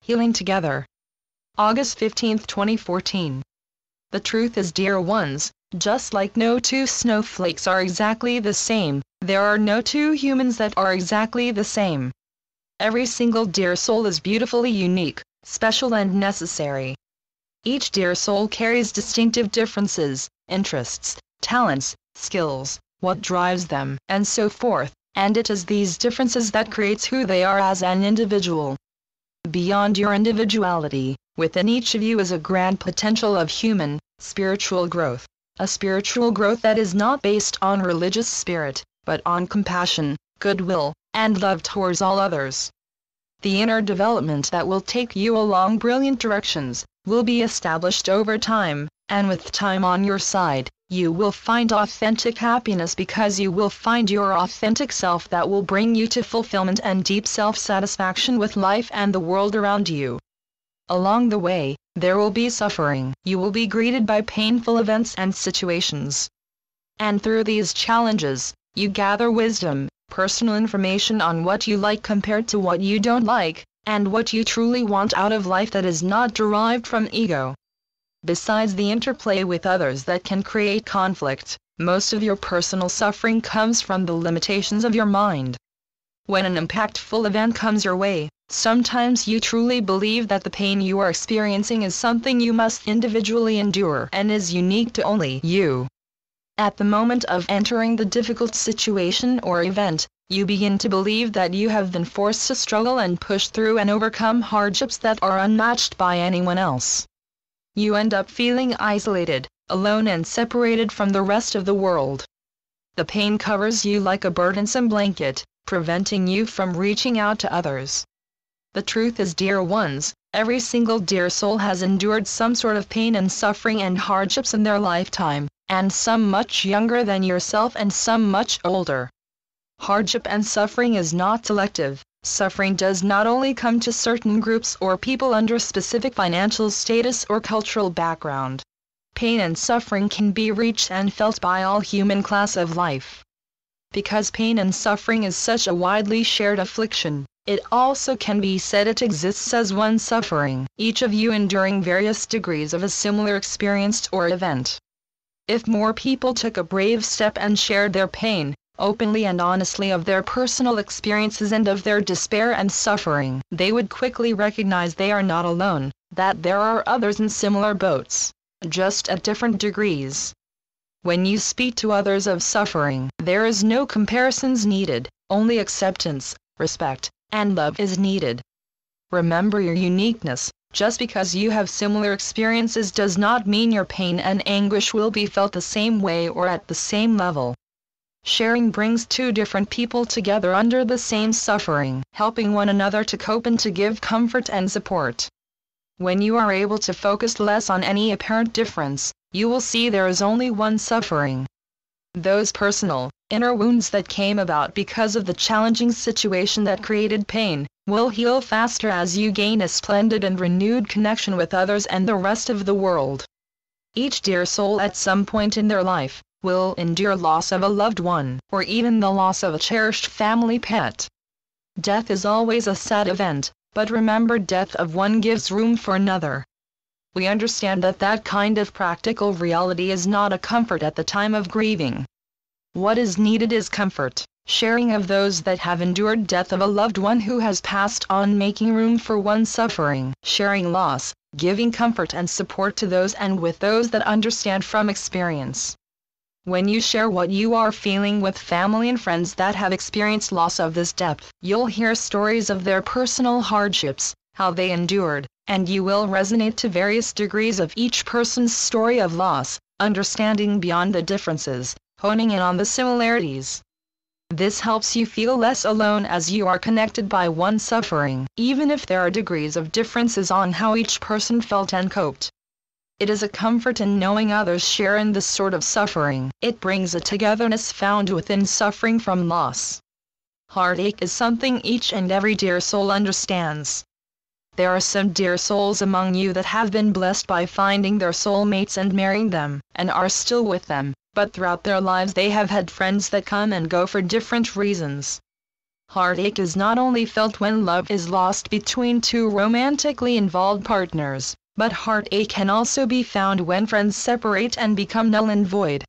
Healing together. August 15, 2014. The truth is, dear ones, just like no two snowflakes are exactly the same, there are no two humans that are exactly the same. Every single dear soul is beautifully unique, special and necessary. Each dear soul carries distinctive differences, interests, talents, skills, what drives them, and so forth, and it is these differences that creates who they are as an individual. Beyond your individuality, within each of you is a grand potential of human, spiritual growth, a spiritual growth that is not based on religious spirit, but on compassion, goodwill, and love towards all others. The inner development that will take you along brilliant directions will be established over time, and with time on your side, you will find authentic happiness because you will find your authentic self that will bring you to fulfillment and deep self-satisfaction with life and the world around you. Along the way, there will be suffering. You will be greeted by painful events and situations. And through these challenges, you gather wisdom, personal information on what you like compared to what you don't like, and what you truly want out of life that is not derived from ego. Besides the interplay with others that can create conflict, most of your personal suffering comes from the limitations of your mind. When an impactful event comes your way, sometimes you truly believe that the pain you are experiencing is something you must individually endure and is unique to only you. At the moment of entering the difficult situation or event, you begin to believe that you have been forced to struggle and push through and overcome hardships that are unmatched by anyone else. You end up feeling isolated, alone and separated from the rest of the world. The pain covers you like a burdensome blanket, preventing you from reaching out to others. The truth is, dear ones, every single dear soul has endured some sort of pain and suffering and hardships in their lifetime, and some much younger than yourself and some much older. Hardship and suffering is not selective. Suffering does not only come to certain groups or people under specific financial status or cultural background. Pain and suffering can be reached and felt by all human class of life. Because pain and suffering is such a widely shared affliction, it also can be said it exists as one suffering, each of you enduring various degrees of a similar experience or event. If more people took a brave step and shared their pain, openly and honestly of their personal experiences and of their despair and suffering, they would quickly recognize they are not alone, that there are others in similar boats, just at different degrees. When you speak to others of suffering, there is no comparisons needed, only acceptance, respect, and love is needed. Remember your uniqueness. Just because you have similar experiences does not mean your pain and anguish will be felt the same way or at the same level. Sharing brings two different people together under the same suffering, helping one another to cope and to give comfort and support. When you are able to focus less on any apparent difference, you will see there is only one suffering. Those personal, inner wounds that came about because of the challenging situation that created pain, will heal faster as you gain a splendid and renewed connection with others and the rest of the world. Each dear soul at some point in their life will endure loss of a loved one, or even the loss of a cherished family pet. Death is always a sad event, but remember, death of one gives room for another. We understand that that kind of practical reality is not a comfort at the time of grieving. What is needed is comfort, sharing of those that have endured death of a loved one who has passed on, making room for one suffering, sharing loss, giving comfort and support to those and with those that understand from experience. When you share what you are feeling with family and friends that have experienced loss of this depth, you'll hear stories of their personal hardships, how they endured, and you will resonate to various degrees of each person's story of loss, understanding beyond the differences, honing in on the similarities. This helps you feel less alone as you are connected by one suffering, even if there are degrees of differences on how each person felt and coped. It is a comfort in knowing others share in this sort of suffering. It brings a togetherness found within suffering from loss. Heartache is something each and every dear soul understands. There are some dear souls among you that have been blessed by finding their soulmates and marrying them, and are still with them, but throughout their lives they have had friends that come and go for different reasons. Heartache is not only felt when love is lost between two romantically involved partners, but heartache can also be found when friends separate and become null and void.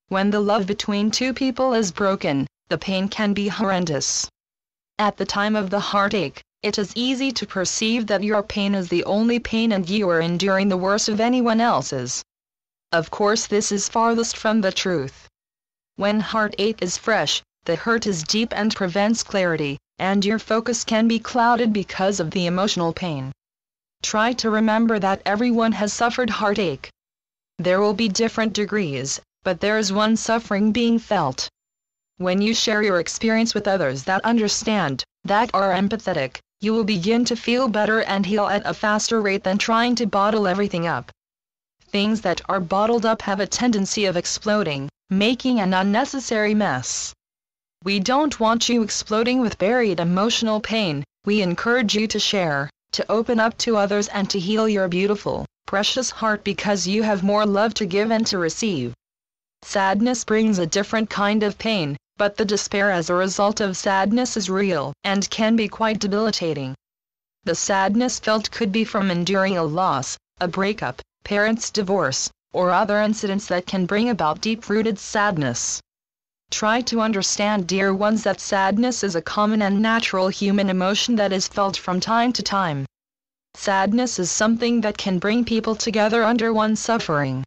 When the love between two people is broken, the pain can be horrendous. At the time of the heartache, it is easy to perceive that your pain is the only pain and you are enduring the worst of anyone else's. Of course, this is farthest from the truth. When heartache is fresh, the hurt is deep and prevents clarity, and your focus can be clouded because of the emotional pain. Try to remember that everyone has suffered heartache. There will be different degrees, but there is one suffering being felt. When you share your experience with others that understand, that are empathetic, you will begin to feel better and heal at a faster rate than trying to bottle everything up. Things that are bottled up have a tendency of exploding, making an unnecessary mess. We don't want you exploding with buried emotional pain. We encourage you to share, to open up to others and to heal your beautiful, precious heart because you have more love to give and to receive. Sadness brings a different kind of pain, but the despair as a result of sadness is real and can be quite debilitating. The sadness felt could be from enduring a loss, a breakup, parents' divorce, or other incidents that can bring about deep-rooted sadness. Try to understand, dear ones, that sadness is a common and natural human emotion that is felt from time to time. Sadness is something that can bring people together under one suffering.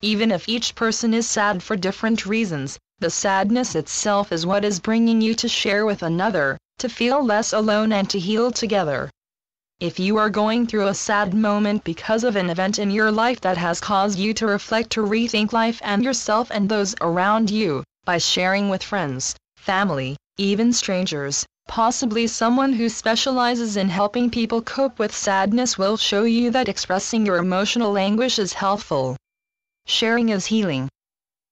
Even if each person is sad for different reasons, the sadness itself is what is bringing you to share with another, to feel less alone and to heal together. If you are going through a sad moment because of an event in your life that has caused you to reflect, to rethink life and yourself and those around you, by sharing with friends, family, even strangers, possibly someone who specializes in helping people cope with sadness will show you that expressing your emotional anguish is helpful. Sharing is healing.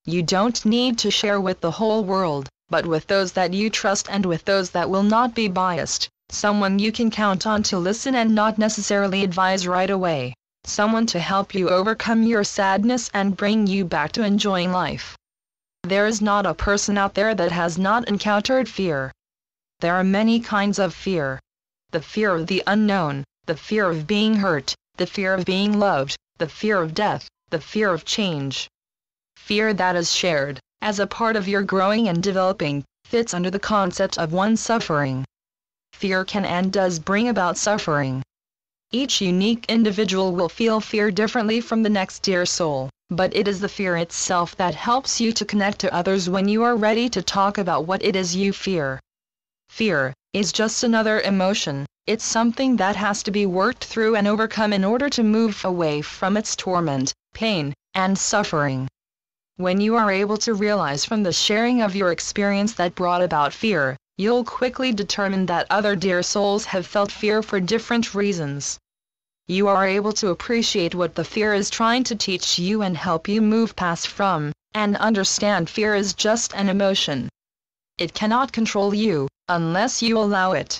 You don't need to share with the whole world, but with those that you trust and with those that will not be biased, someone you can count on to listen and not necessarily advise right away, someone to help you overcome your sadness and bring you back to enjoying life. There is not a person out there that has not encountered fear. There are many kinds of fear. The fear of the unknown, the fear of being hurt, the fear of being loved, the fear of death, the fear of change. Fear that is shared, as a part of your growing and developing, fits under the concept of one suffering. Fear can and does bring about suffering. Each unique individual will feel fear differently from the next, dear soul, but it is the fear itself that helps you to connect to others when you are ready to talk about what it is you fear. Fear is just another emotion. It's something that has to be worked through and overcome in order to move away from its torment, pain, and suffering. When you are able to realize from the sharing of your experience that brought about fear, you'll quickly determine that other dear souls have felt fear for different reasons. You are able to appreciate what the fear is trying to teach you and help you move past from, and understand fear is just an emotion. It cannot control you, unless you allow it.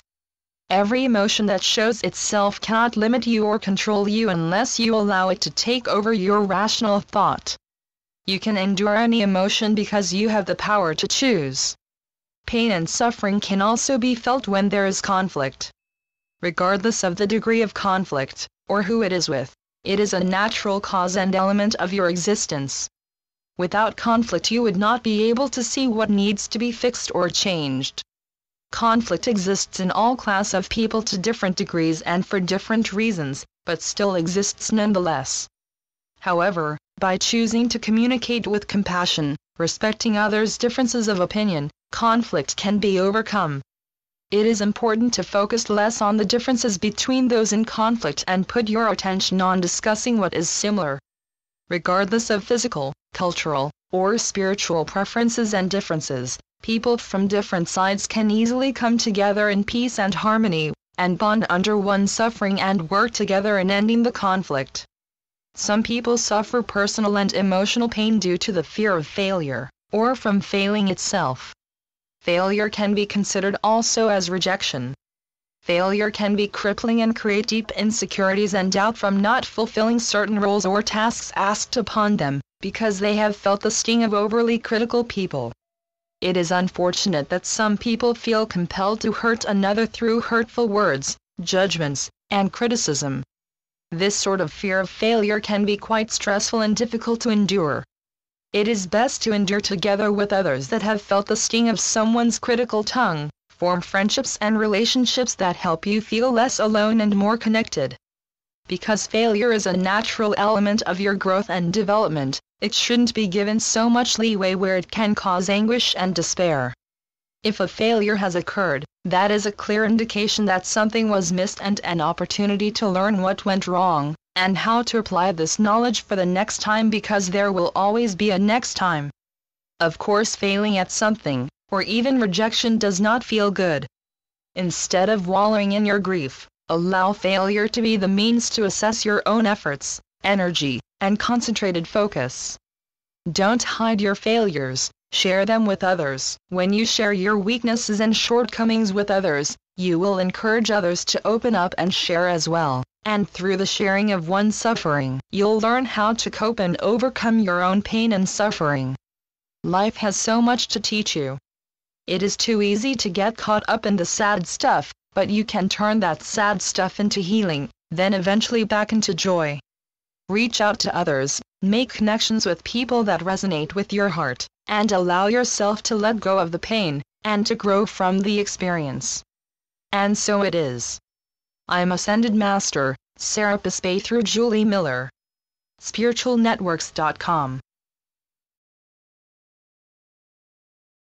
Every emotion that shows itself cannot limit you or control you unless you allow it to take over your rational thought. You can endure any emotion because you have the power to choose. Pain and suffering can also be felt when there is conflict. Regardless of the degree of conflict, or who it is with, it is a natural cause and element of your existence. Without conflict you would not be able to see what needs to be fixed or changed. Conflict exists in all class of people to different degrees and for different reasons, but still exists nonetheless. However, by choosing to communicate with compassion, respecting others' differences of opinion, conflict can be overcome. It is important to focus less on the differences between those in conflict and put your attention on discussing what is similar. Regardless of physical, cultural, or spiritual preferences and differences, people from different sides can easily come together in peace and harmony, and bond under one suffering and work together in ending the conflict. Some people suffer personal and emotional pain due to the fear of failure, or from failing itself. Failure can be considered also as rejection. Failure can be crippling and create deep insecurities and doubt from not fulfilling certain roles or tasks asked upon them, because they have felt the sting of overly critical people. It is unfortunate that some people feel compelled to hurt another through hurtful words, judgments, and criticism. This sort of fear of failure can be quite stressful and difficult to endure. It is best to endure together with others that have felt the sting of someone's critical tongue, form friendships and relationships that help you feel less alone and more connected. Because failure is a natural element of your growth and development, it shouldn't be given so much leeway where it can cause anguish and despair. If a failure has occurred, that is a clear indication that something was missed and an opportunity to learn what went wrong, and how to apply this knowledge for the next time, because there will always be a next time. Of course, failing at something, or even rejection, does not feel good. Instead of wallowing in your grief, allow failure to be the means to assess your own efforts, energy, and concentrated focus. Don't hide your failures, share them with others. When you share your weaknesses and shortcomings with others, you will encourage others to open up and share as well, and through the sharing of one's suffering, you'll learn how to cope and overcome your own pain and suffering. Life has so much to teach you. It is too easy to get caught up in the sad stuff, but you can turn that sad stuff into healing, then eventually back into joy. Reach out to others, make connections with people that resonate with your heart, and allow yourself to let go of the pain, and to grow from the experience. And so it is. I'm Ascended Master, Serapis Bey through Julie Miller. SpiritualNetworks.com